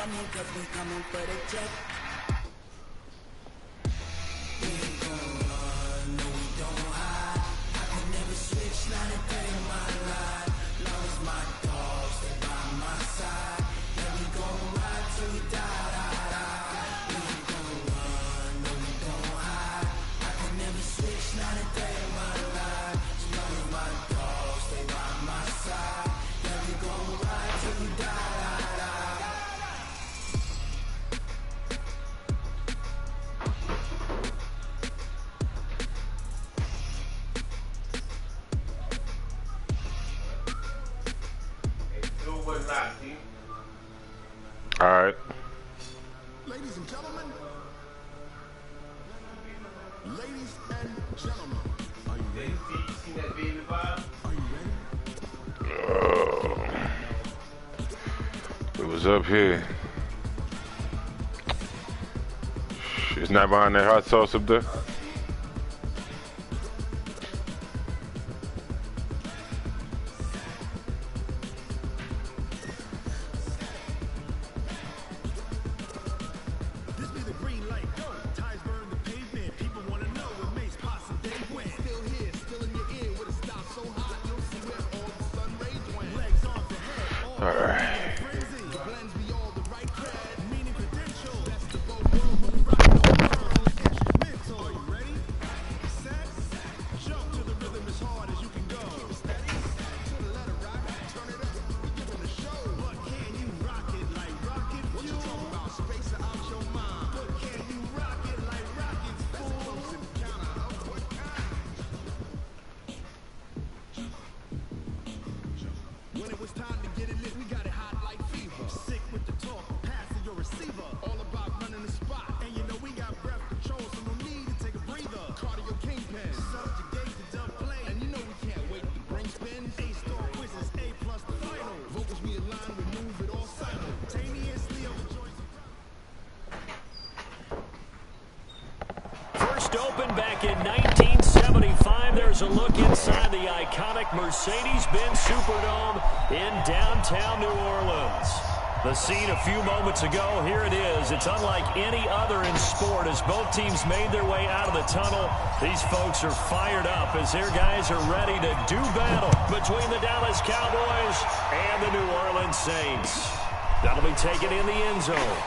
coming, cause we coming for the check. We ain't gon' run, no we don't hide. I can never switch, not a day in my life. Long as my dogs stay by my side. Yeah, we gon' ride till we die. We ain't gon' run, no we don't hide. I can never switch, not a day in my life. As long as my dogs stay by my side. Yeah, we gon' ride till we die. All right. Ladies and gentlemen, are you ready? Are you ready? It was up here. It's not behind that hot sauce up there. Opened back in 1975. There's a look inside the iconic Mercedes-Benz Superdome in downtown New Orleans. The scene a few moments ago, here it is. It's unlike any other in sport as both teams made their way out of the tunnel. These folks are fired up as their guys are ready to do battle between the Dallas Cowboys and the New Orleans Saints. That'll be taken in the end zone.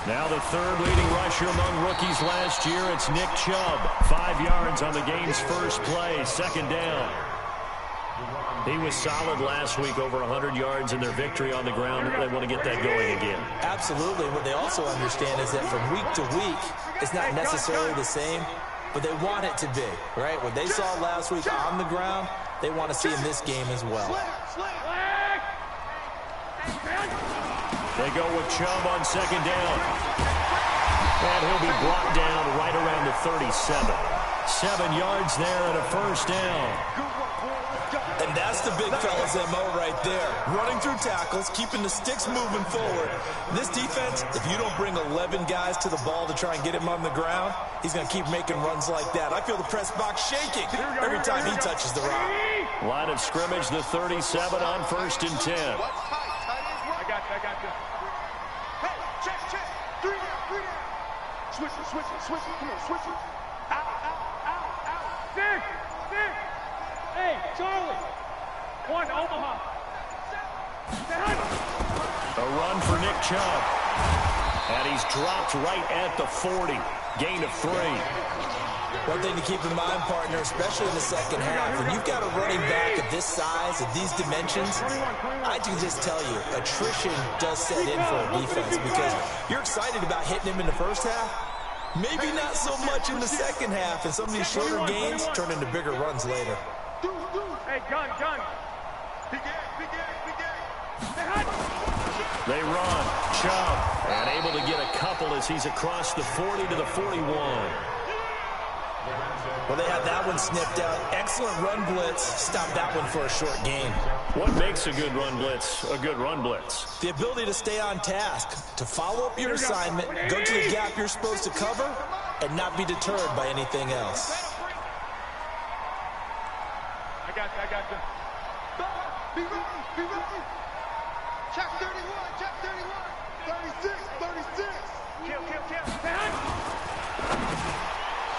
Now the third leading rusher among rookies last year, it's Nick Chubb. 5 yards on the game's first play, second down. He was solid last week, over 100 yards in their victory on the ground. They want to get that going again. Absolutely. What they also understand is that from week to week, it's not necessarily the same, but they want it to be, right? What they saw last week on the ground, they want to see in this game as well. They go with Chubb on second down. And he'll be brought down right around the 37. 7 yards there and a first down. And that's the big fella's MO right there. Running through tackles, keeping the sticks moving forward. This defense, if you don't bring 11 guys to the ball to try and get him on the ground, he's going to keep making runs like that. I feel the press box shaking every time he touches the rock. Line of scrimmage, the 37 on 1st and 10. I got you. Hey, check. 3 down. Switch it. Come on, switch it. Out. Stick. Hey, Charlie. One, Omaha. A run for Nick Chubb. And he's dropped right at the 40. Gain of 3. One thing to keep in mind, partner, especially in the second half, when you've got a running back of this size, of these dimensions, I can just tell you, attrition does set in for a defense because you're excited about hitting him in the first half. Maybe not so much in the second half, and some of these shorter gains turn into bigger runs later. Hey, gun. Big ass. They run. Chubb. And able to get a couple as he's across the 40 to the 41. Well, they had that one snipped out. Excellent run blitz. Stop that one for a short gain. What makes a good run blitz a good run blitz? The ability to stay on task, to follow up your assignment, go to the gap you're supposed to cover, and not be deterred by anything else. I got you. Be ready. Check 31, check 31. 36. Kill.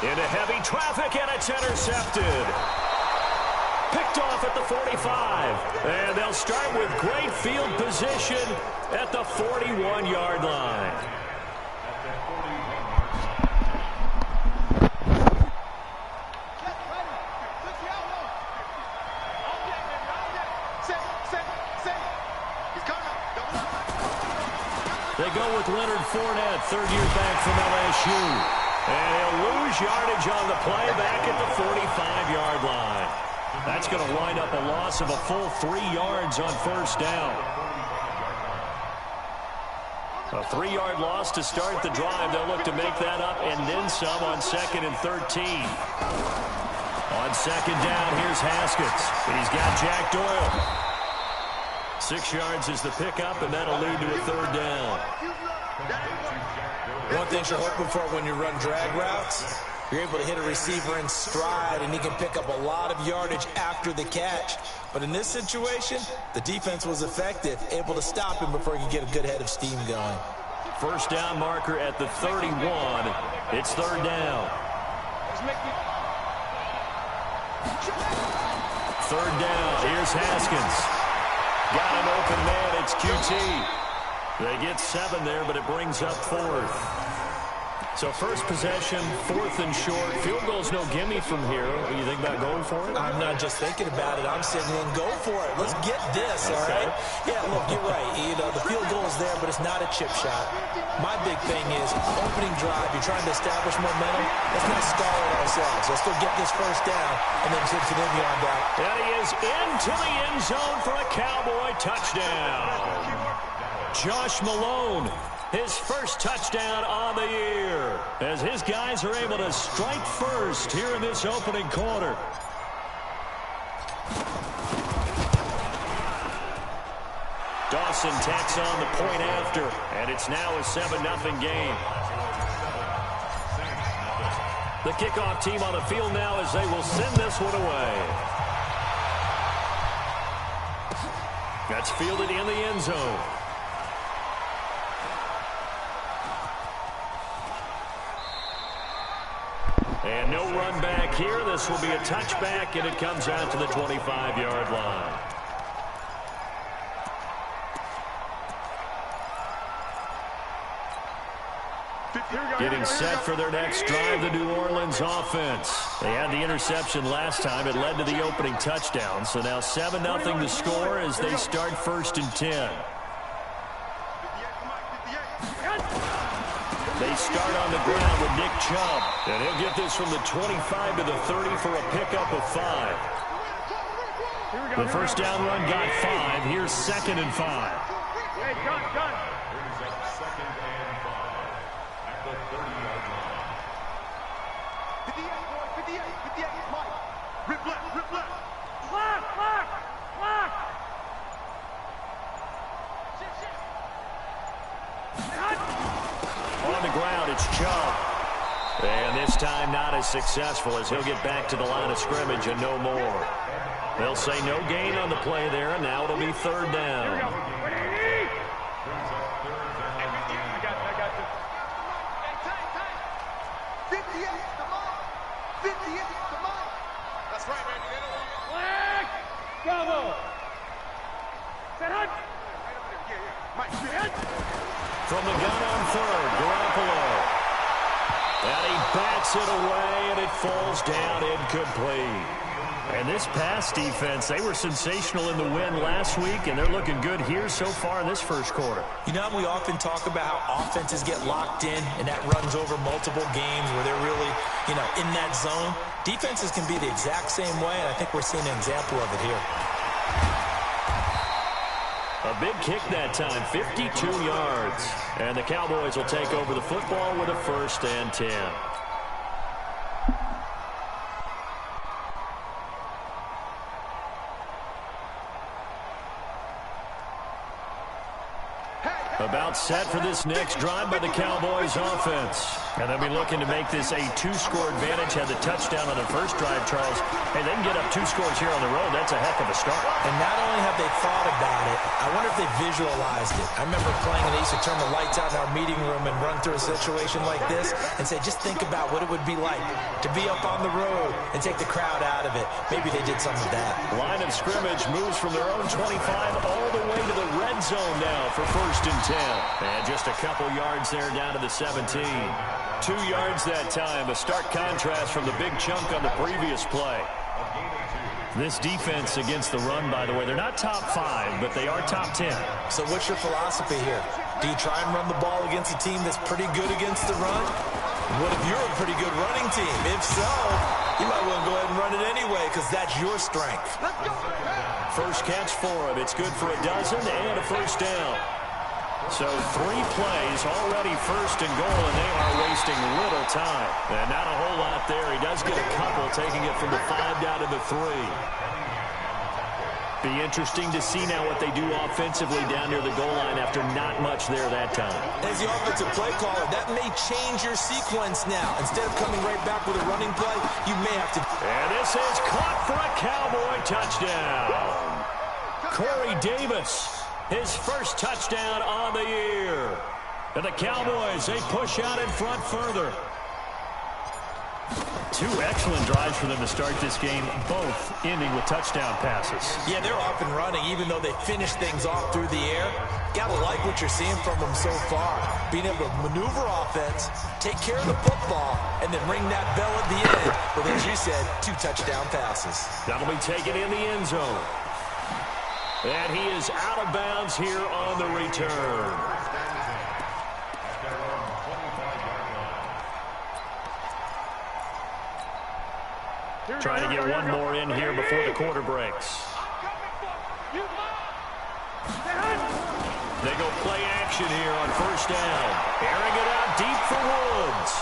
Into heavy traffic, and it's intercepted. Picked off at the 45. And they'll start with great field position at the 41-yard line. They go with Leonard Fournette, third year back from LSU. And he'll lose yardage on the play back at the 45-yard line. That's going to wind up a loss of a full 3 yards on first down. A 3-yard loss to start the drive. They'll look to make that up and then some on 2nd and 13. On 2nd down, here's Haskins. He's got Jack Doyle. 6 yards is the pickup, and that'll lead to a 3rd down. One thing you're hoping for when you run drag routes, you're able to hit a receiver in stride, and he can pick up a lot of yardage after the catch. But in this situation, the defense was effective, able to stop him before he could get a good head of steam going. First down marker at the 31. It's 3rd down. 3rd down. Here's Haskins. Got an open man. It's QT. They get 7 there, but it brings up 4th. So first possession, 4th and short. Field goal's no gimme from here. What do you think about going for it? I'm not just thinking about it. I'm signaling, go for it. Let's get this, all right? Yeah, look, you're right. You know, the field goal is there, but it's not a chip shot. My big thing is opening drive. You're trying to establish momentum. Let's not stall it ourselves. Let's go get this first down and then continue on down. And he is into the end zone for a Cowboy touchdown. Josh Malone, his first touchdown on the year, as his guys are able to strike first here in this opening quarter. Dawson tacks on the point after, and it's now a 7-0 game. The kickoff team on the field now as they will send this one away. That's fielded in the end zone. And no run back here. This will be a touchback, and it comes out to the 25-yard line. Getting set for their next drive, the New Orleans offense. They had the interception last time. It led to the opening touchdown. So now 7-0 to score as they start 1st and 10. They start on the ground with Nick Chubb. And he'll get this from the 25 to the 30 for a pickup of 5. The first down run got 5. Here's 2nd and 5. Hey, gun. On the ground, it's Chubb. And this time not as successful as he'll get back to the line of scrimmage and no more. They'll say no gain on the play there, and now it'll be 3rd down. I got you. 58 to Mike. 58 to Mike. That's right, baby. They don't want me. Flag. Bravo. Set up. Mike, From the gun on 3rd, Garoppolo. And he bats it away, and it falls down incomplete. And this pass defense, they were sensational in the win last week, and they're looking good here so far in this first quarter. You know, we often talk about how offenses get locked in, and that runs over multiple games where they're really, you know, in that zone. Defenses can be the exact same way, and I think we're seeing an example of it here. A A big kick that time, 52 yards. And the Cowboys will take over the football with a 1st and 10. About set for this next drive by the Cowboys offense. And they'll be looking to make this a 2-score advantage. Had the touchdown on the first drive, Charles. Hey, they can get up 2 scores here on the road. That's a heck of a start. And not only have they thought about it, I wonder if they visualized it. I remember playing and they used to turn the lights out in our meeting room and run through a situation like this and say, just think about what it would be like to be up on the road and take the crowd out of it. Maybe they did some of that. Line of scrimmage moves from their own 25 all the way to the red zone now for 1st and 10. And just a couple yards there down to the 17. 2 yards that time. A stark contrast from the big chunk on the previous play. This defense against the run, by the way, they're not top 5, but they are top 10. So what's your philosophy here? Do you try and run the ball against a team that's pretty good against the run? What if you're a pretty good running team? If so, you might want to go ahead and run it anyway because that's your strength. First catch for him. It's good for a dozen and a 1st down. So 3 plays, already 1st and goal, and they are wasting little time. And not a whole lot there. He does get a couple, taking it from the 5 down to the 3. Be interesting to see now what they do offensively down near the goal line after not much there that time. As the offensive play caller, that may change your sequence now. Instead of coming right back with a running play, you may have to... And this is caught for a Cowboy touchdown. Corey Davis. His 1st touchdown on the year. And the Cowboys, they push out in front further. 2 excellent drives for them to start this game, both ending with touchdown passes. Yeah, they're off and running, even though they finish things off through the air. Gotta like what you're seeing from them so far. Being able to maneuver offense, take care of the football, and then ring that bell at the end with, as you said, 2 touchdown passes. That'll be taken in the end zone. And he is out of bounds here on the return. Trying to get one more in here before the quarter breaks. They go play action here on 1st down. Airing it out deep for Woods.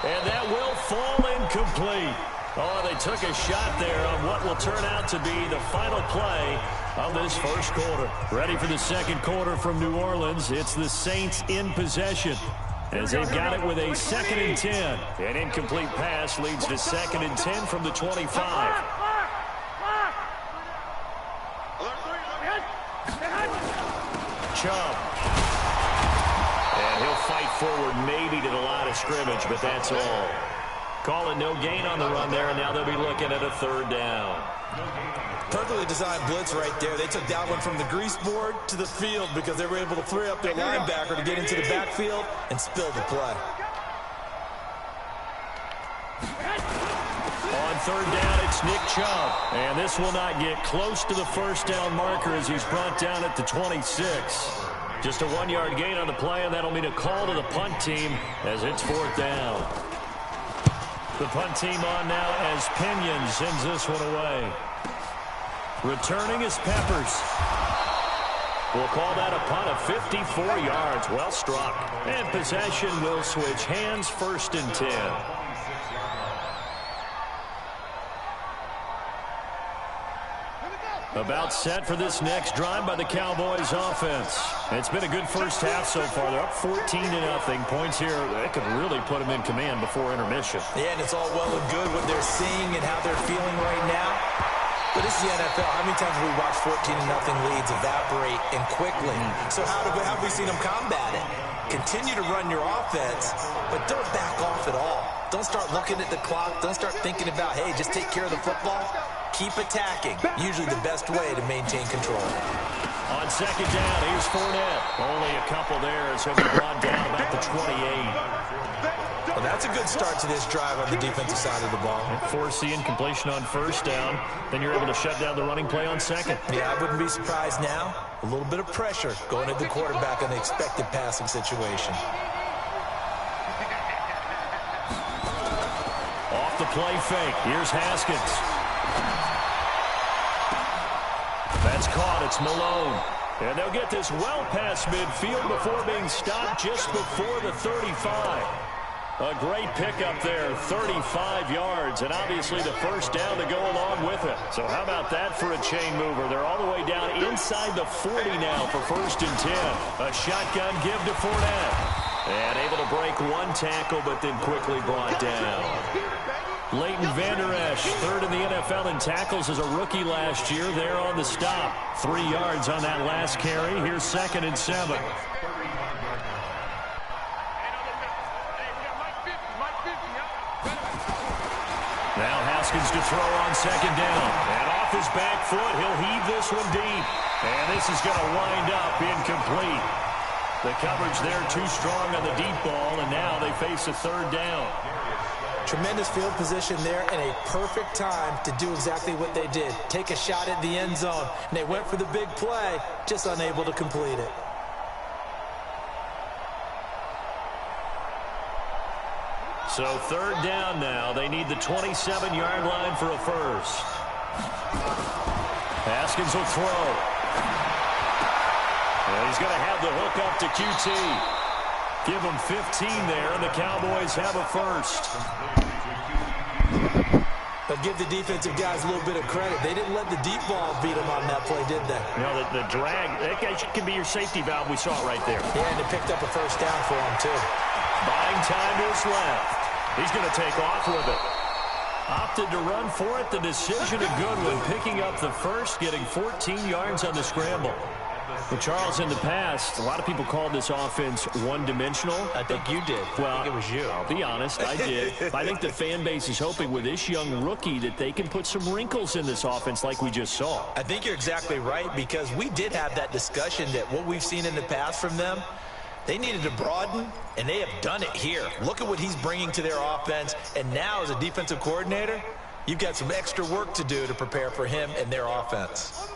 And that will fall incomplete. Oh, they took a shot there on what will turn out to be the final play of this 1st quarter. Ready for the 2nd quarter from New Orleans. It's the Saints in possession as they've got it with a 2nd and 10. An incomplete pass leads to 2nd and 10 from the 25. Chubb. And he'll fight forward maybe to the line of scrimmage, but that's all. Call it no gain on the run there, and now they'll be looking at a 3rd down. Perfectly designed blitz right there. They took that one from the grease board to the field because they were able to free up their linebacker to get into the backfield and spill the play. On 3rd down, it's Nick Chubb. And this will not get close to the 1st down marker as he's brought down at the 26. Just a 1-yard gain on the play, and that'll mean a call to the punt team as it's 4th down. The punt team on now as Pinion sends this one away. Returning is Peppers. We'll call that a punt of 54 yards. Well struck. And possession will switch hands, 1st and 10. About set for this next drive by the Cowboys offense. It's been a good first half so far. They're up 14-0. Points here, that could really put them in command before intermission. Yeah, and it's all well and good what they're seeing and how they're feeling right now. But it's the NFL. How many times have we watched 14-0 leads evaporate and quickly? So how have we seen them combat it? Continue to run your offense, but don't back off at all. Don't start looking at the clock. Don't start thinking about, hey, just take care of the football. Keep attacking. Usually the best way to maintain control. On 2nd down, here's Fournette. Only a couple there as he'll be brought down about the 28. Well, that's a good start to this drive on the defensive side of the ball. Force the incompletion on 1st down. Then you're able to shut down the running play on 2nd. Yeah, I wouldn't be surprised now. A little bit of pressure going at the quarterback in the expected passing situation. Off the play fake. Here's Haskins. That's caught. It's Malone. And they'll get this well past midfield before being stopped just before the 35. A great pickup there, 35 yards, and obviously the first down to go along with it. So how about that for a chain mover? They're all the way down inside the 40 now for 1st and 10. A shotgun give to Fournette. And able to break one tackle, but then quickly brought down. Leighton Vander Esch, 3rd in the NFL in tackles as a rookie last year. There on the stop. 3 yards on that last carry. Here's 2nd and 7. Now Haskins to throw on 2nd down. And off his back foot, he'll heave this one deep. And this is going to wind up incomplete. The coverage there too strong on the deep ball, and now they face a 3rd down. Tremendous field position there and a perfect time to do exactly what they did. Take a shot at the end zone. And they went for the big play, just unable to complete it. So 3rd down now. They need the 27-yard line for a first. Haskins will throw. And he's going to have the hook up to QT. Give him 15 there, and the Cowboys have a first. But give the defensive guys a little bit of credit. They didn't let the deep ball beat them on that play, did they? You know, the drag, that guy can be your safety valve. We saw it right there. Yeah, and they picked up a first down for him, too. Buying time to his left. He's going to take off with it. Opted to run for it. The decision a good one. Picking up the first, getting 14 yards on the scramble. Well, Charles, in the past, a lot of people called this offense one-dimensional. I think you did. Well, I think it was you. I'll be honest, I did. I think the fan base is hoping with this young rookie that they can put some wrinkles in this offense like we just saw. I think you're exactly right, because we did have that discussion that what we've seen in the past from them, they needed to broaden, and they have done it here. Look at what he's bringing to their offense, and now as a defensive coordinator, you've got some extra work to do to prepare for him and their offense.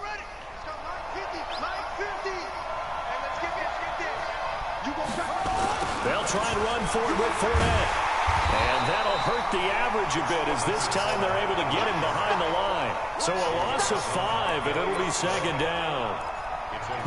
They'll try and run for it with Fournette. And that'll hurt the average a bit as this time they're able to get him behind the line. So a loss of 5, and it'll be 2nd down.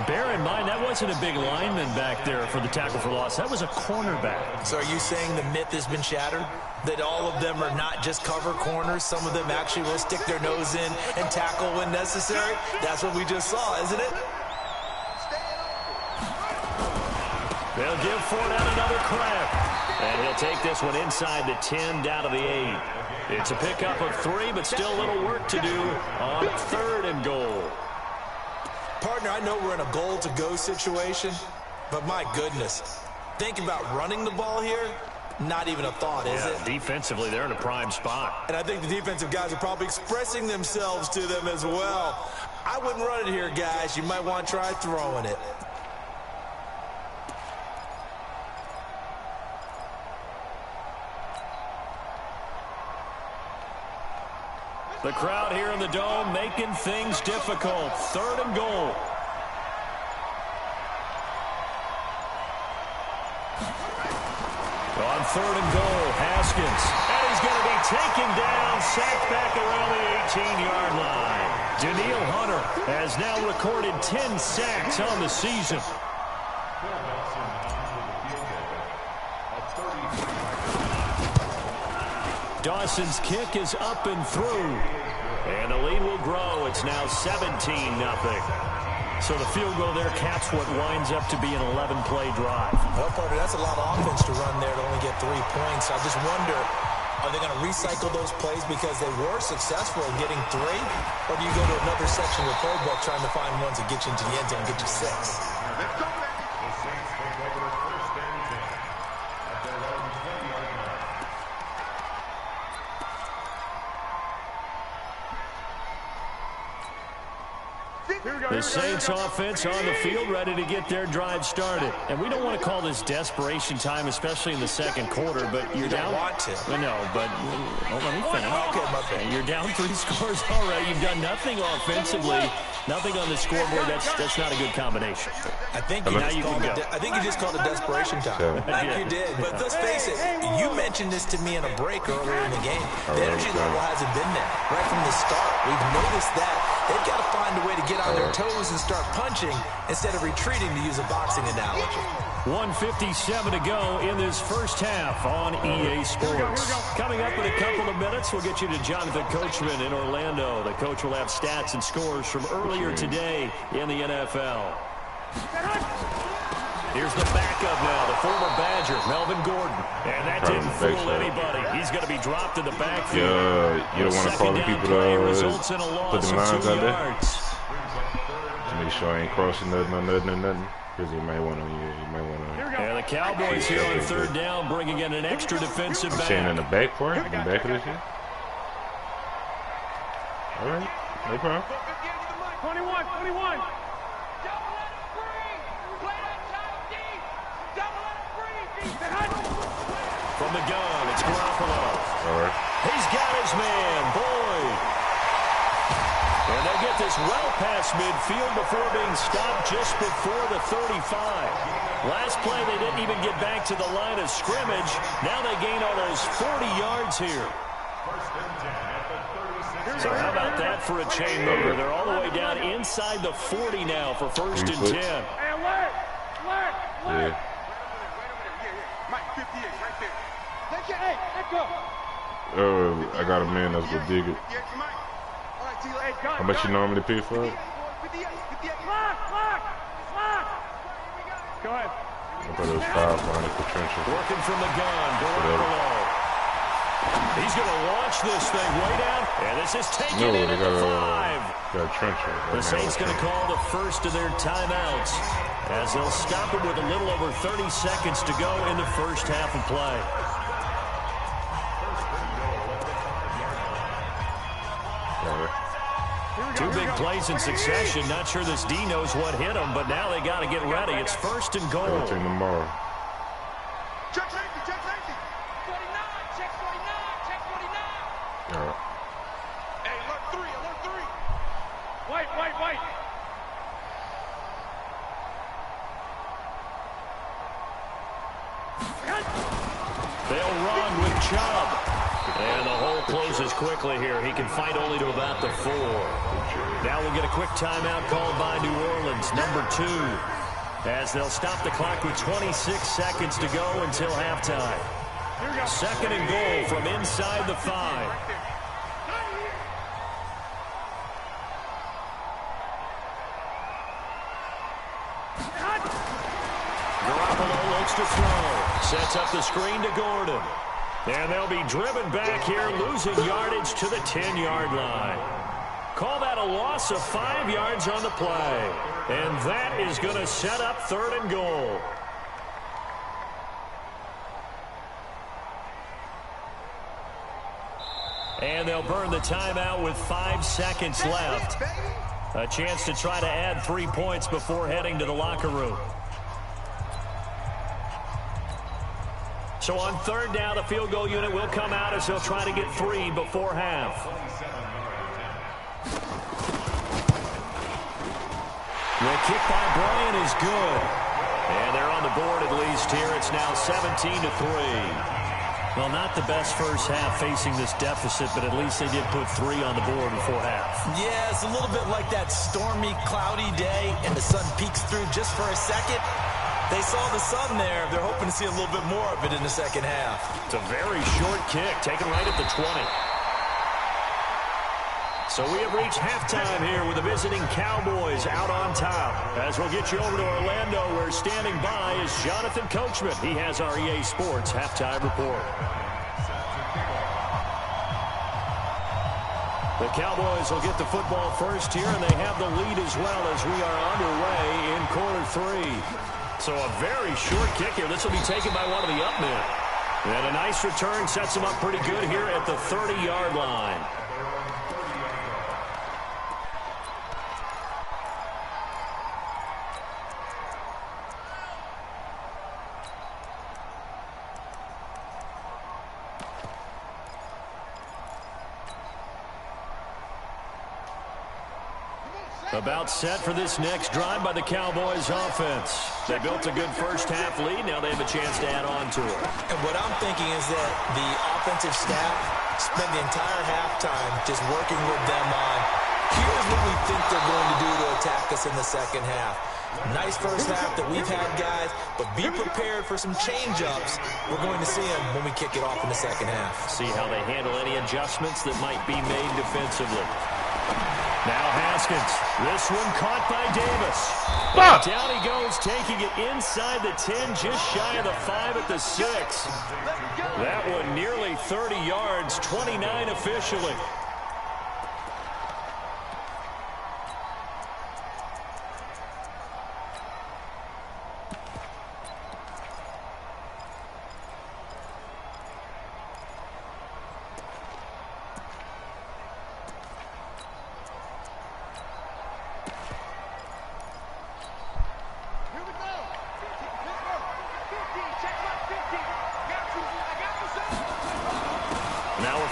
Bear in mind, that wasn't a big lineman back there for the tackle for loss. That was a cornerback. So are you saying the myth has been shattered? That all of them are not just cover corners? Some of them actually will stick their nose in and tackle when necessary? That's what we just saw, isn't it? They'll give Fournette another crack. And he'll take this one inside the 10 down to the 8. It's a pickup of 3, but still a little work to do on 3rd and goal. Partner, I know we're in a goal-to-go situation, but my goodness, thinking about running the ball here, not even a thought, is it? Defensively, they're in a prime spot. And I think the defensive guys are probably expressing themselves to them as well. I wouldn't run it here, guys. You might want to try throwing it. The crowd here in the Dome making things difficult. 3rd and goal. On 3rd and goal, Haskins. And he's going to be taken down, sacked back around the 18-yard line. Daniil Hunter has now recorded 10 sacks on the season. Dawson's kick is up and through. And the lead will grow. It's now 17-0. So the field goal there caps what winds up to be an 11-play drive. Well, partner, that's a lot of offense to run there to only get 3 points. I just wonder, are they going to recycle those plays because they were successful in getting 3? Or do you go to another section of the playbook trying to find ones that get you into the end zone and get you 6? The Saints offense on the field ready to get their drive started. And we don't want to call this desperation time, especially in the second quarter, but you're down. You don't want to. No, but let me finish. Okay, my bad. You're down 3 scores already. You've done nothing offensively, nothing on the scoreboard. That's not a good combination. I think you just called it desperation time. I think you did. But let's face it, you mentioned this to me in a break earlier in the game. The energy level hasn't been there right from the start. We've noticed that. They've got to find a way to get on their toes and start punching instead of retreating, to use a boxing analogy. 1:57 to go in this first half on EA Sports. Coming up in a couple of minutes, we'll get you to Jonathan Coachman in Orlando. The coach will have stats and scores from earlier today in the NFL. Here's the backup now, the former Badger, Melvin Gordon. And that didn't fool anybody. He's going to be dropped in the backfield. Yeah, you don't want to call the people put the lines out there. To make sure I ain't crossing nothing. Because you might want to, And the Cowboys here on third down, bringing in an extra defensive back. Saying in the back part, in the back of this here. All right, no problem. 21. From the gun, it's Garoppolo. All right. He's got his man, Boyd. And they get this well past midfield before being stopped just before the 35. Last play, they didn't even get back to the line of scrimmage. Now they gain almost 40 yards here. So how about that for a chain mover? They're all the way down inside the 40 now for first and 10. Hey, alert! Yeah. Mike, 58, right there. Let's go. I got a man that's gonna dig it. How much you normally pay for it? Go ahead. I thought it was 500 for trenches. Working from the gun, Garoppolo. He's going to launch this thing way down, and this is taken in at the 5. Got a trencher. The Saints going to call the first of their timeouts as they'll stop it with a little over 30 seconds to go in the first half of play. Two big plays in succession. Not sure this D knows what hit him, but now they got to get ready. It's first and goal. Everything tomorrow. Check safety. 49, check 49. All right. Hey, alert 3. White. They'll run with Chubb. And the hole closes quickly here. He can fight only to about the 4. Now we'll get a quick timeout called by New Orleans, number 2. As they'll stop the clock with 26 seconds to go until halftime. Second and goal from inside the 5. Garoppolo looks to throw. Sets up the screen to Gordon. And they'll be driven back here, losing yardage to the 10-yard line. Call that a loss of 5 yards on the play. And that is going to set up third and goal. And they'll burn the timeout with 5 seconds left. A chance to try to add 3 points before heading to the locker room. So on third down, the field goal unit will come out as they'll try to get 3 before half. The kick by Bryant is good. And they're on the board at least here. It's now 17-3. Well, not the best first half facing this deficit, but at least they did put 3 on the board before half. Yeah, it's a little bit like that stormy, cloudy day, and the sun peeks through just for a second. They saw the sun there. They're hoping to see a little bit more of it in the second half. It's a very short kick, taken right at the 20. So we have reached halftime here with the visiting Cowboys out on top. As we'll get you over to Orlando, where standing by is Jonathan Coachman. He has our EA Sports halftime report. The Cowboys will get the football first here, and they have the lead as well as we are underway in quarter 3. So a very short kick here. This will be taken by one of the up men. And a nice return sets him up pretty good here at the 30-yard line. About set for this next drive by the Cowboys offense. They built a good first half lead. Now they have a chance to add on to it. And what I'm thinking is that the offensive staff spent the entire halftime just working with them on Here's what we think they're going to do to attack us in the second half. Nice first half that we've had, guys, but be prepared for some change-ups. We're going to see them when we kick it off in the second half. See how they handle any adjustments that might be made defensively. Now Haskins. This one caught by Davis. Down he goes, taking it inside the 10, just shy of the 5 at the 6. That one nearly 30 yards, 29 officially.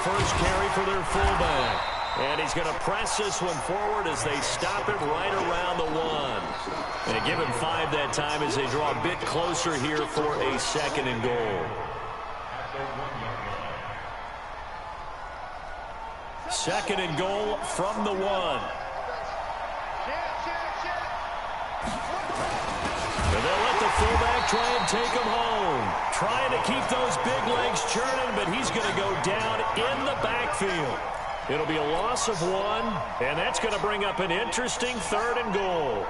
First carry for their fullback. And he's going to press this one forward as they stop it right around the 1. And give him 5 that time as they draw a bit closer here for a 2nd and goal. 2nd and goal from the 1. And they'll let the fullback try and take him home. Trying to keep those big legs churning, but he's going to go down in the backfield. It'll be a loss of 1, and that's going to bring up an interesting 3rd and goal.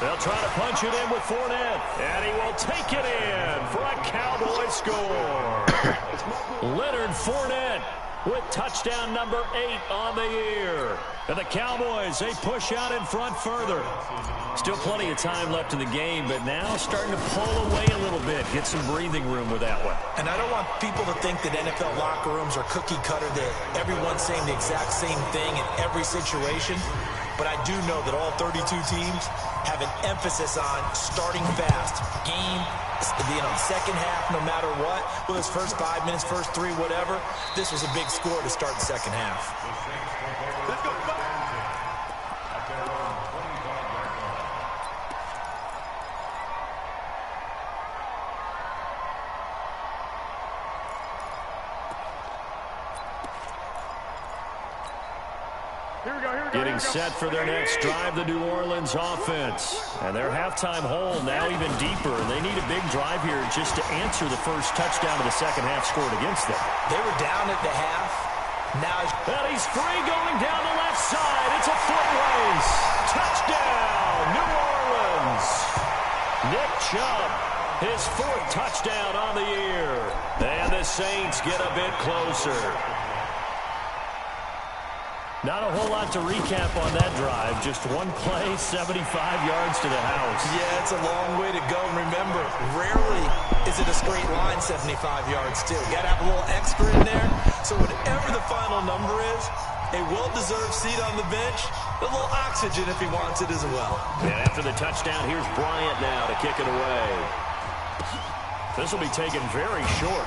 They'll try to punch it in with Fournette, and he will take it in for a Cowboy score. Leonard Fournette with touchdown number 8 on the year. And the Cowboys, they push out in front further. Still plenty of time left in the game, but now starting to pull away a little bit, get some breathing room with that one. And I don't want people to think that NFL locker rooms are cookie cutter, that everyone's saying the exact same thing in every situation. But I do know that all 32 teams have an emphasis on starting fast. Game, second half, no matter what. Whether it's first 5 minutes, first 3, whatever. This was a big score to start the second half. Let's go. Getting set for their next drive, the New Orleans offense. And their halftime hole now even deeper. And they need a big drive here just to answer the first touchdown of the second half scored against them. They were down at the half. Now he's free going down the left side. It's a foot race. Touchdown, New Orleans. Nick Chubb, his 4th touchdown on the year. And the Saints get a bit closer. Not a whole lot to recap on that drive. Just one play, 75 yards to the house. Yeah, it's a long way to go. Remember, rarely is it a straight line 75 yards, too. Got to have a little extra in there. So whatever the final number is, a well-deserved seat on the bench, a little oxygen if he wants it as well. And after the touchdown, here's Bryant now to kick it away. This will be taken very short.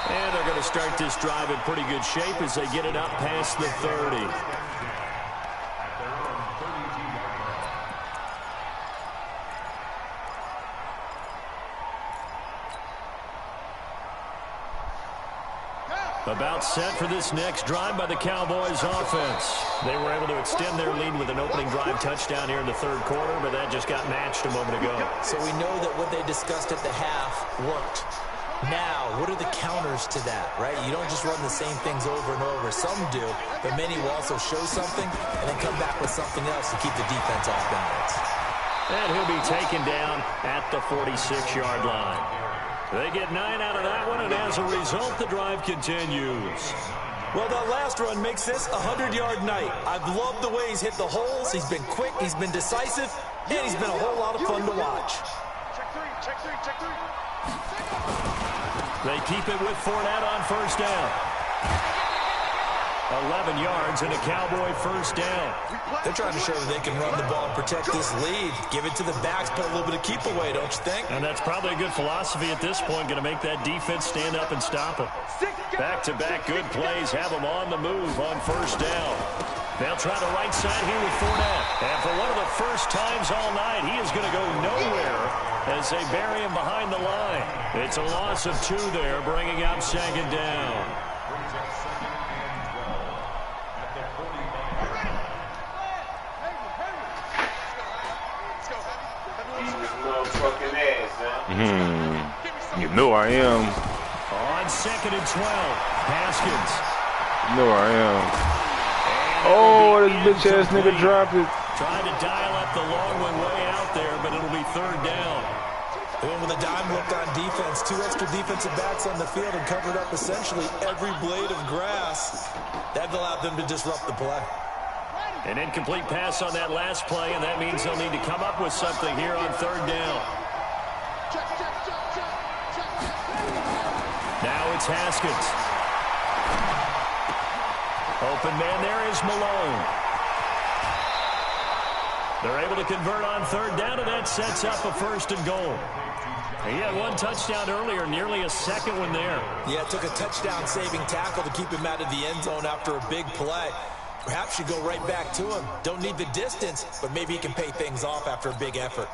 And they're going to start this drive in pretty good shape as they get it up past the 30. About set for this next drive by the Cowboys offense. They were able to extend their lead with an opening drive touchdown here in the 3rd quarter, but that just got matched a moment ago. So we know that what they discussed at the half worked. Now, what are the counters to that, right? You don't just run the same things over and over. Some do, but many will also show something and then come back with something else to keep the defense off balance. And he'll be taken down at the 46-yard line. They get 9 out of that one, and as a result, the drive continues. Well, that last run makes this a 100-yard night. I've loved the way he's hit the holes. He's been quick, he's been decisive, and he's been a whole lot of fun to watch. Check three. They keep it with Fournette on first down. 11 yards and a Cowboy first down. They're trying to show that they can run the ball and protect this lead. Give it to the backs, put a little bit of keep away, don't you think? And that's probably a good philosophy at this point, going to make that defense stand up and stop them. Back-to-back good plays have them on the move on first down. They'll try the right side here with Fournette. And for one of the first times all night, he is going to go nowhere as they bury him behind the line. It's a loss of 2 there, bringing up 2nd down. You know I am. On 2nd and 12, Haskins. You know I am. Oh, this bitch-ass nigga dropped it. Trying to dial up the long one way out there, but it'll be 3rd down. They went with a dime look on defense. 2 extra defensive backs on the field and covered up essentially every blade of grass. That allowed them to disrupt the play. An incomplete pass on that last play, and that means they'll need to come up with something here on 3rd down. Now it's Haskins. Open man there is Malone. They're able to convert on 3rd down, and that sets up a 1st and goal. He had 1 touchdown earlier, nearly a 2nd one there. Yeah, it took a touchdown-saving tackle to keep him out of the end zone after a big play. Perhaps you go right back to him. Don't need the distance, but maybe he can pay things off after a big effort.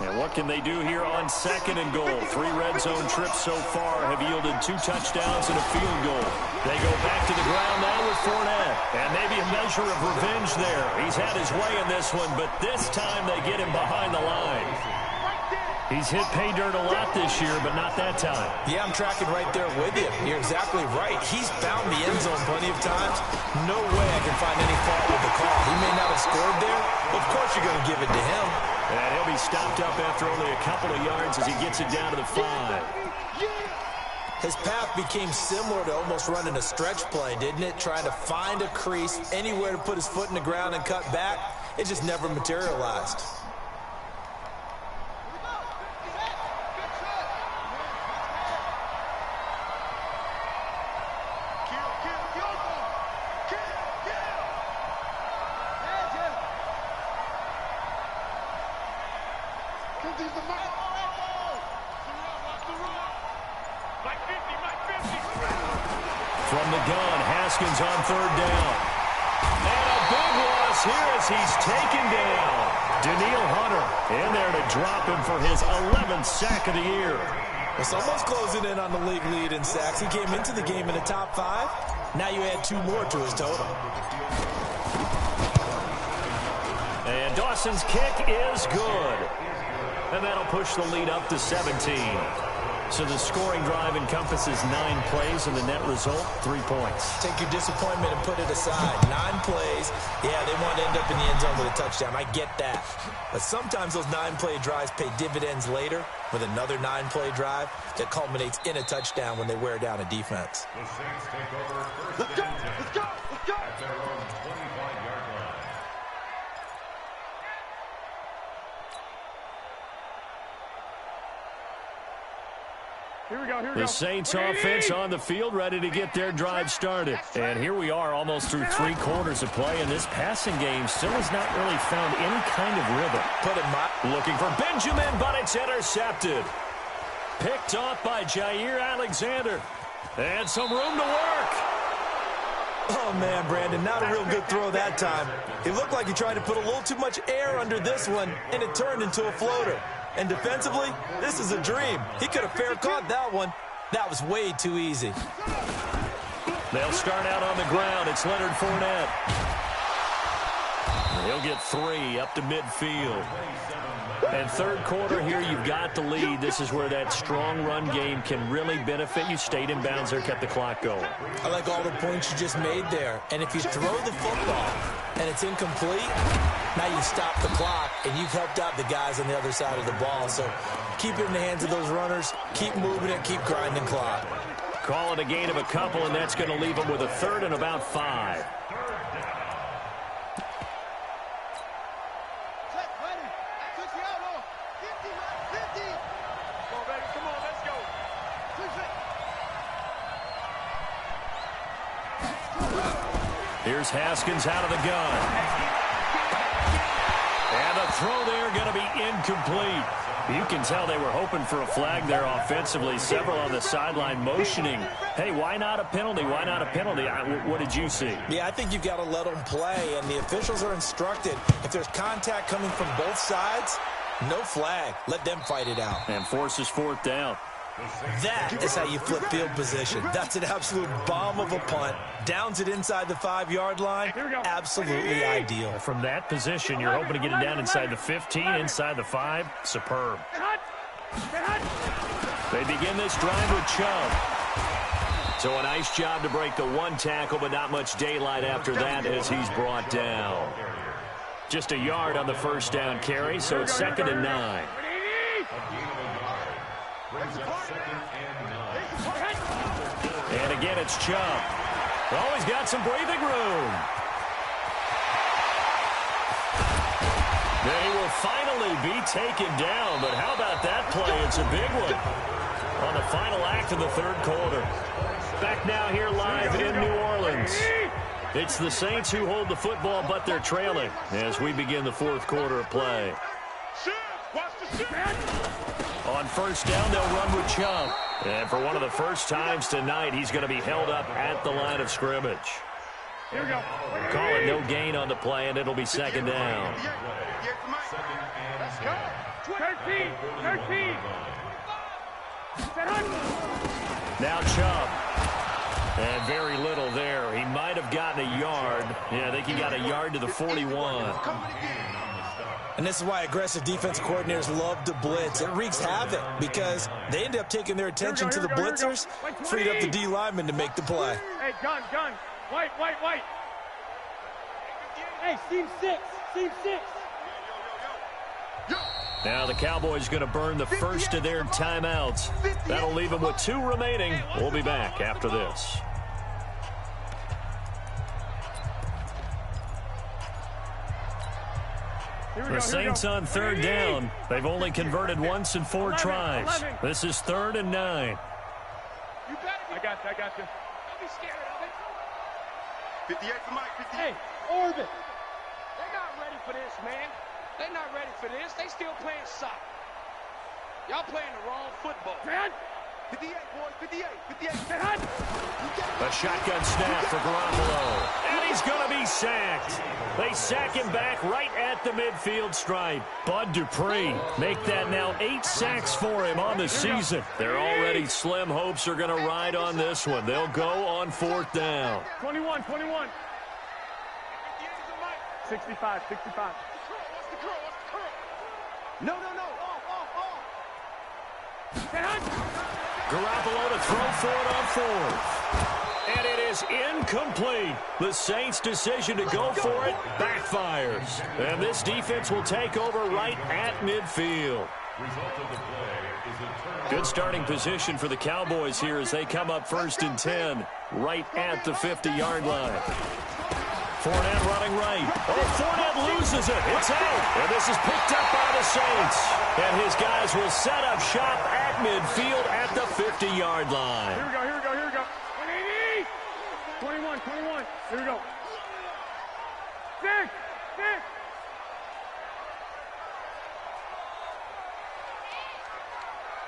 And what can they do here on 2nd and goal? 3 red zone trips so far have yielded 2 touchdowns and a field goal. They go back to the ground now with Fournette. And maybe a measure of revenge there. He's had his way in this one, but this time they get him behind the line. He's hit pay dirt a lot this year, but not that time. Yeah, I'm tracking right there with you. You're exactly right. He's found the end zone plenty of times. No way I can find any fault with the call. He may not have scored there, but of course you're going to give it to him. And he'll be stopped up after only a couple of yards as he gets it down to the 5. His path became similar to almost running a stretch play, didn't it? Trying to find a crease, anywhere to put his foot in the ground and cut back. It just never materialized. From the gun, Haskins on 3rd down. And a big loss here as he's taken down. Daniil Hunter in there to drop him for his 11th sack of the year. It's almost closing in on the league lead in sacks. He came into the game in the top 5. Now you add 2 more to his total. And Dawson's kick is good. And that'll push the lead up to 17. So the scoring drive encompasses 9 plays, and the net result, 3 points. Take your disappointment and put it aside. 9 plays. Yeah, they want to end up in the end zone with a touchdown. I get that. But sometimes those 9-play drives pay dividends later with another 9-play drive that culminates in a touchdown when they wear down a defense. Let's go! Let's go! Let's go! The Saints offense on the field, ready to get their drive started. And here we are almost through 3 quarters of play, and this passing game still has not really found any kind of rhythm. Looking for Benjamin, but it's intercepted. Picked off by Jair Alexander. And some room to work. Oh, man, Brandon, not a real good throw that time. It looked like he tried to put a little too much air under this one, and it turned into a floater. And defensively, this is a dream. He could have fair caught that one. That was way too easy. They'll start out on the ground. It's Leonard Fournette. He'll get 3 up to midfield. And 3rd quarter here, you've got the lead. This is where that strong run game can really benefit you. Stayed in bounds there, kept the clock going. I like all the points you just made there. And if you throw the football and it's incomplete, now you stop the clock, and you've helped out the guys on the other side of the ball. So keep it in the hands of those runners. Keep moving it. Keep grinding clock. Call it a gain of a couple, and that's going to leave them with a 3rd and about 5. Here's Here's Haskins out of the gun. And the throw there going to be incomplete. You can tell they were hoping for a flag there offensively. Several on the sideline motioning, hey, why not a penalty? Why not a penalty? What did you see? Yeah, I think you've got to let them play, and the officials are instructed. If there's contact coming from both sides, no flag. Let them fight it out. And forces fourth down. That is how you flip field position. That's an absolute bomb of a punt. Downs it inside the 5-yard line. Absolutely ideal. From that position, you're hoping to get it down inside the 15, inside the 5. Superb. They begin this drive with Chubb. So a nice job to break the one tackle, but not much daylight after that as he's brought down. Just a yard on the first down carry, so it's 2nd and 9. And again, it's Chubb. Oh, he's got some breathing room. They will finally be taken down, but how about that play? It's a big one on the final act of the third quarter. Back now here live in New Orleans. It's the Saints who hold the football, but they're trailing as we begin the fourth quarter of play. On first down, they'll run with Chubb. And for one of the first times tonight, he's going to be held up at the line of scrimmage. Here we go. Call it no gain on the play, and it'll be 2nd down. Let's go. 13. Now Chubb. And very little there. He might have gotten a yard. Yeah, I think he got a yard to the 41. And this is why aggressive defensive coordinators love to blitz. It wreaks havoc because they end up taking their attention to the blitzers, freed up the D lineman to make the play. Hey, gun. White. Hey, seam 6. Now the Cowboys going to burn the first of their timeouts. That'll leave them with 2 remaining. We'll be back after this. The Saints on third down. They've only converted once in 4 tries. This is 3rd and 9. I got you. Don't be scared of it. 58 for Mike. 58. Hey, Orbit. They're not ready for this, man. They're not ready for this. They still playing soccer. Y'all playing the wrong football. 58, boy. 58. A shotgun snap for Garoppolo. And he's going to be sacked. They sack him back right at the midfield stripe. Bud Dupree make that now 8 sacks for him on the season. Their already slim hopes are going to ride on this one. They'll go on 4th down. 21. 65. No. Garoppolo to throw for it on 4th. And it is incomplete. The Saints' decision to go for it backfires. And this defense will take over right at midfield. Good starting position for the Cowboys here as they come up 1st and 10 right at the 50-yard line. Fournette running right. Oh, Fournette loses it. It's out. And this is picked up by the Saints. And his guys will set up shop at midfield at the 50-yard line. Here we go. 21. Here we go. 6.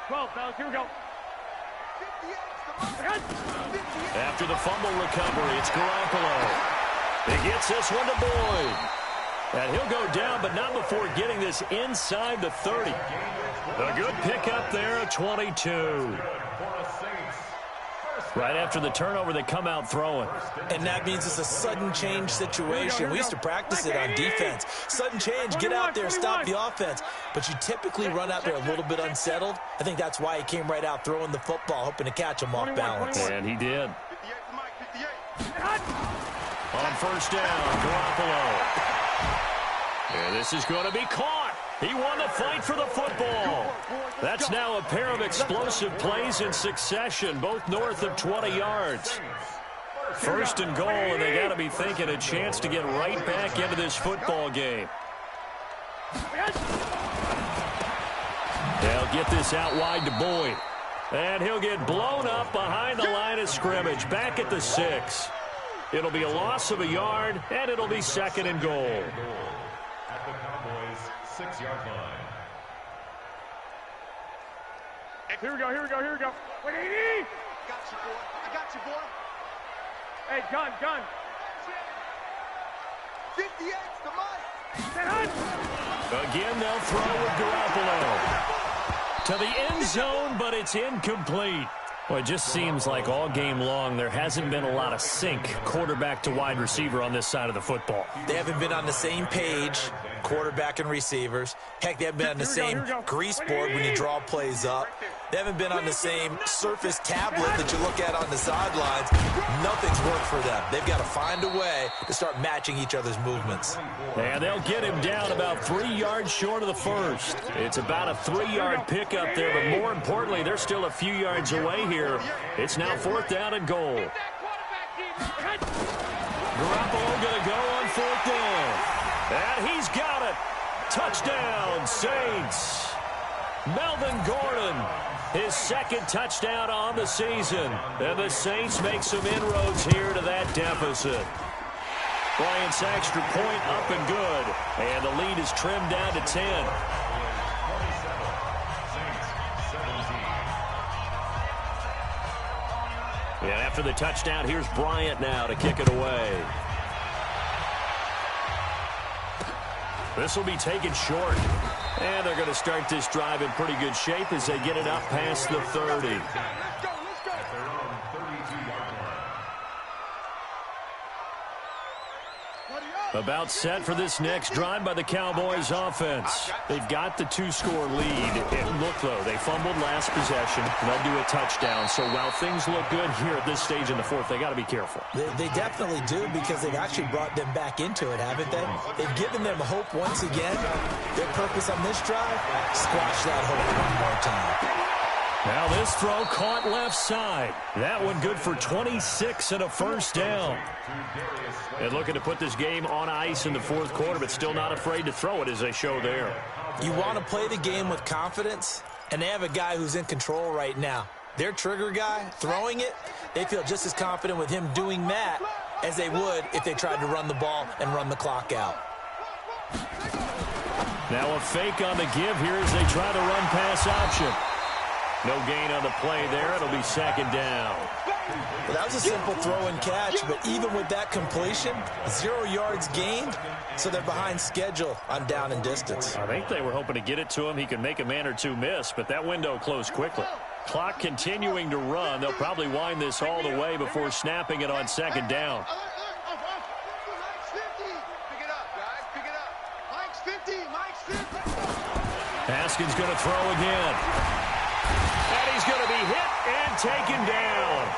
12, fellas. Here we go. After the fumble recovery, it's Garoppolo. He gets this one to Boyd. And he'll go down, but not before getting this inside the 30. A good pickup there at 22. Right after the turnover, they come out throwing. And that means it's a sudden change situation. We used to practice it on defense. Sudden change, get out there, stop the offense. But you typically run out there a little bit unsettled. I think that's why he came right out throwing the football, hoping to catch him off balance. And he did. On first down, Garoppolo. And this is going to be caught. He won the fight for the football. That's now a pair of explosive plays in succession, both north of 20 yards. 1st and goal, and they got to be thinking a chance to get right back into this football game. They'll get this out wide to Boyd. And he'll get blown up behind the line of scrimmage, back at the 6. It'll be a loss of a yard, and it'll be 2nd and goal. At the Cowboys' 6-yard line. Here we go. Wait, Geedie! I got you, boy. Hey, gun. 58's the mic. Again, they'll throw with Garoppolo. To the end zone, but it's incomplete. Well, it just seems like all game long there hasn't been a lot of sync quarterback to wide receiver on this side of the football. They haven't been on the same page, quarterback and receivers. Heck, they haven't been on the same grease board when you draw plays up. They haven't been on the same surface tablet that you look at on the sidelines. Nothing's worked for them. They've got to find a way to start matching each other's movements. And they'll get him down about 3 yards short of the first. It's about a 3-yard pickup there, but more importantly, they're still a few yards away here. It's now 4th down and goal. Garoppolo going to go on 4th down. And he's got it. Touchdown, Saints. Melvin Gordon, his 2nd touchdown on the season. And the Saints make some inroads here to that deficit. Bryant's extra point up and good. And the lead is trimmed down to 10. And after the touchdown, here's Bryant now to kick it away. This will be taken short. And they're going to start this drive in pretty good shape as they get it up past the 30. Let's go. About set for this next drive by the Cowboys offense. They've got the 2-score lead. Look, though, they fumbled last possession. They'll do a touchdown. So while things look good here at this stage in the 4th, they got to be careful. They definitely do, because they've actually brought them back into it, haven't they? They've given them hope once again. Their purpose on this drive, squash that hope one more time. Now this throw caught left side. That one good for 26 and a 1st down. And looking to put this game on ice in the 4th quarter, but still not afraid to throw it as they show there. You want to play the game with confidence, and they have a guy who's in control right now. Their trigger guy, throwing it, they feel just as confident with him doing that as they would if they tried to run the ball and run the clock out. Now a fake on the give here as they try the run pass option. No gain on the play there. It'll be 2nd down. Well, that was a simple throw and catch, but even with that completion, 0 yards gained, so they're behind schedule on down and distance. I think they were hoping to get it to him. He could make a man or two miss, but that window closed quickly. Clock continuing to run. They'll probably wind this all the way before snapping it on 2nd down. Pick it up, guys. Pick it up. Mike's 50. Haskins going to throw again. And he's going to be hit and taken down.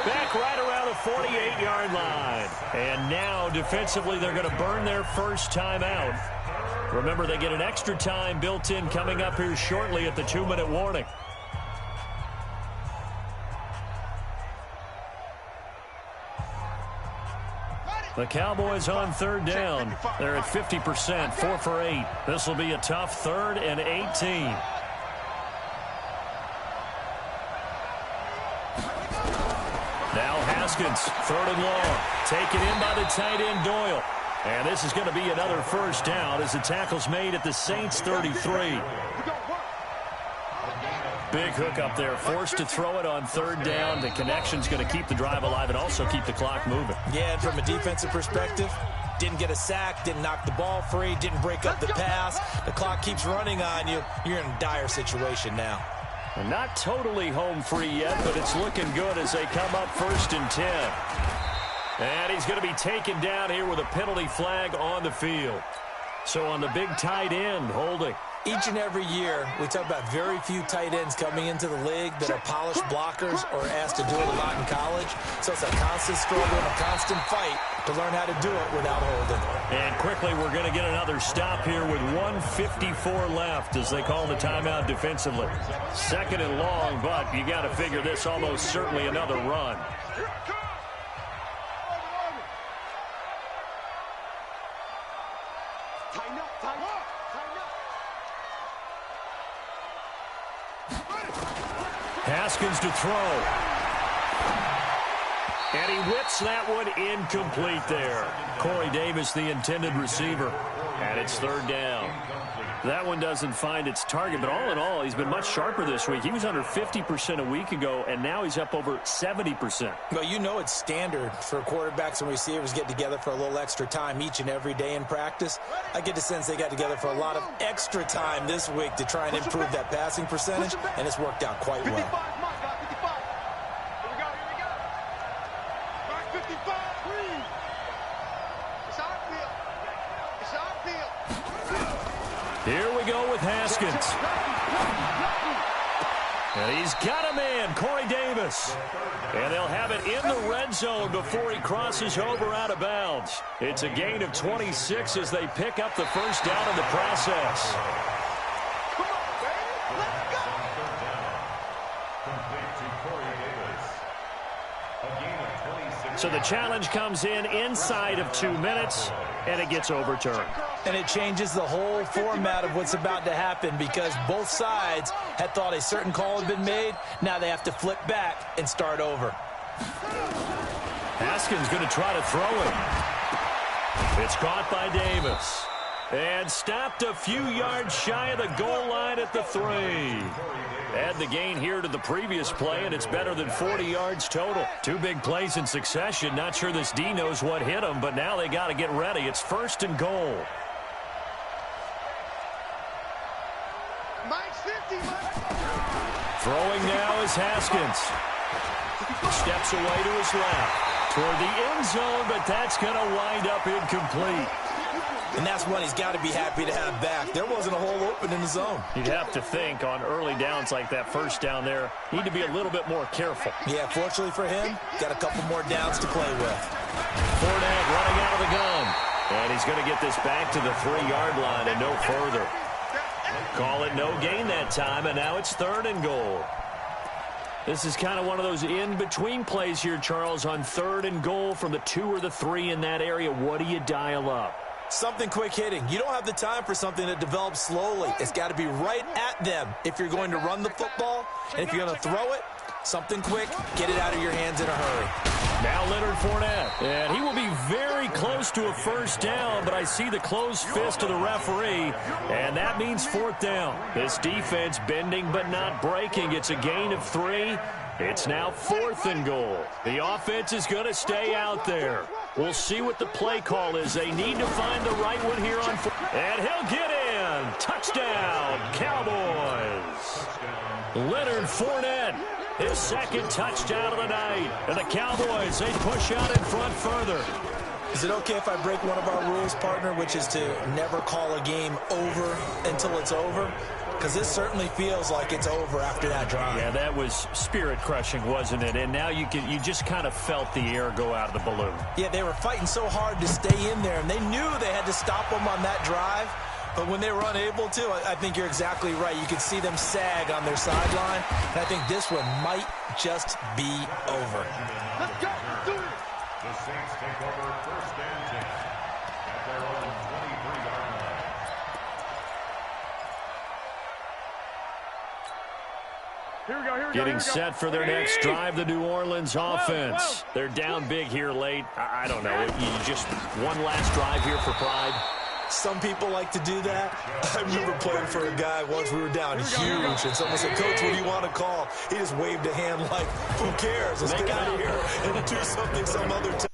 Back right around the 48-yard line. And now, defensively, they're going to burn their first time out. Remember, they get an extra time built in coming up here shortly at the 2-minute warning. The Cowboys on 3rd down. They're at 50%, 4 for 8. This will be a tough 3rd and 18. Now Haskins, 3rd and long. Taken in by the tight end Doyle. And this is going to be another 1st down as the tackle's made at the Saints 33. Big hook up there, forced to throw it on 3rd down. The connection's going to keep the drive alive and also keep the clock moving. Yeah, and from a defensive perspective, didn't get a sack, didn't knock the ball free, didn't break up the pass. The clock keeps running on you. You're in a dire situation now. Well, not totally home free yet, but it's looking good as they come up 1st and 10. And he's going to be taken down here with a penalty flag on the field. So on the big tight end, holding. Each and every year, we talk about very few tight ends coming into the league that are polished blockers or asked to do it a lot in college. So it's a constant struggle and a constant fight to learn how to do it without holding. And quickly, we're going to get another stop here with 1:54 left as they call the timeout defensively. 2nd and long, but you got to figure this almost certainly another run. Haskins to throw. And he whips that one incomplete there. Corey Davis, the intended receiver. And it's third down. That one doesn't find its target, but all in all, he's been much sharper this week. He was under 50% a week ago, and now he's up over 70%. Well, you know it's standard for quarterbacks and receivers get together for a little extra time each and every day in practice. I get the sense they got together for a lot of extra time this week to try and improve that passing percentage, and it's worked out quite well. 55, come on, God, 55. Here we go. Mark 55, please. It's our field. It's our field. Here we go with Haskins. And he's got him in, Corey Davis. And they'll have it in the red zone before he crosses over out of bounds. It's a gain of 26 as they pick up the first down in the process. Come on, baby. Let's go. Complete to Corey Davis. A gain of 26. So the challenge comes in inside of 2 minutes, and it gets overturned. And it changes the whole format of what's about to happen because both sides had thought a certain call had been made. Now they have to flip back and start over. Haskins going to try to throw it. It's caught by Davis. And stopped a few yards shy of the goal line at the 3. Add the gain here to the previous play, and it's better than 40 yards total. 2 big plays in succession. Not sure this D knows what hit him, but now they got to get ready. It's first and goal. Mike's 50, Mike. Throwing now is Haskins. Steps away to his left. Toward the end zone, but that's going to wind up incomplete. And that's one he's got to be happy to have back. There wasn't a hole open in the zone. You'd have to think on early downs like that first down there, need to be a little bit more careful. Yeah, fortunately for him, got a couple more downs to play with. Fournette running out of the gun. And he's going to get this back to the 3-yard line and no further. Call it no gain that time, and now it's third and goal. This is kind of one of those in-between plays here, Charles, on third and goal from the 2 or the 3 in that area. What do you dial up? Something quick hitting. You don't have the time for something that develops slowly. It's got to be right at them if you're going to run the football. And if you're going to throw it, something quick, get it out of your hands in a hurry. Now Leonard Fournette. And he will be very close to a first down, but I see the closed fist of the referee, and that means fourth down. This defense bending but not breaking. It's a gain of 3. It's now fourth and goal. The offense is going to stay out there. We'll see what the play call is. They need to find the right one here on fourth. And he'll get in. Touchdown, Cowboys. Leonard Fournette, his second touchdown of the night. And the Cowboys, they push out in front further. Is it okay if I break one of our rules, partner, which is to never call a game over until it's over? Because this certainly feels like it's over after that drive. Yeah, that was spirit-crushing, wasn't it? And now you just kind of felt the air go out of the balloon. Yeah, they were fighting so hard to stay in there, and they knew they had to stop them on that drive. But when they were unable to, I think you're exactly right. You could see them sag on their sideline, and I think this one might just be over. Let's go. Let's do it. The Saints take over first and 10 at their own 23-yard line. Getting set for their next drive, the New Orleans offense. They're down big here late. I don't know. You just one last drive here for pride. Some people like to do that. I remember playing for a guy once. We were down huge, and someone said, "Coach, what do you want to call?" He just waved a hand like, "Who cares? Let's get out of here and do something some other time."